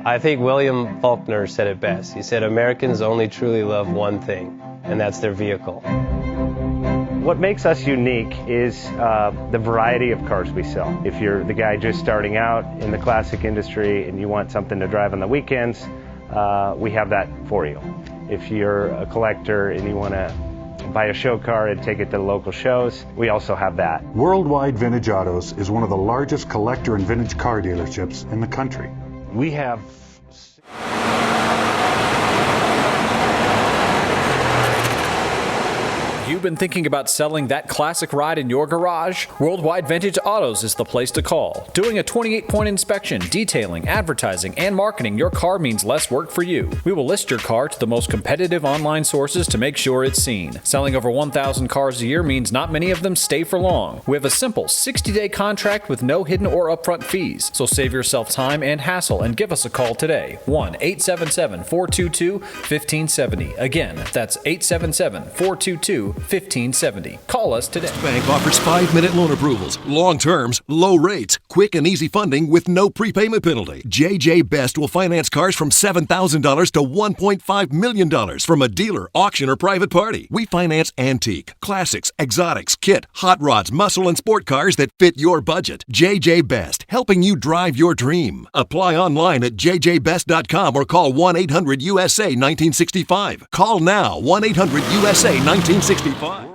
I think William Faulkner said it best. He said, Americans only truly love one thing, and that's their vehicle. What makes us unique is the variety of cars we sell. If you're the guy just starting out in the classic industry and you want something to drive on the weekends, we have that for you. If you're a collector and you want to buy a show car and take it to the local shows, we also have that. Worldwide Vintage Autos is one of the largest collector and vintage car dealerships in the country. We have You've been thinking about selling that classic ride in your garage? Worldwide Vintage Autos is the place to call. Doing a 28-point inspection, detailing, advertising, and marketing your car means less work for you. We will list your car to the most competitive online sources to make sure it's seen. Selling over 1,000 cars a year means not many of them stay for long. We have a simple 60-day contract with no hidden or upfront fees. So save yourself time and hassle and give us a call today. 1-877-422-1570. Again, that's 877-422-1570. Call us today. Bank offers 5-minute loan approvals, long terms, low rates, quick and easy funding with no prepayment penalty. JJ Best will finance cars from $7,000 to $1.5 million from a dealer, auction, or private party. We finance antique, classics, exotics, kit, hot rods, muscle, and sport cars that fit your budget. JJ Best, helping you drive your dream. Apply online at jjbest.com or call 1-800-USA-1965. Call now, 1-800-USA-1965.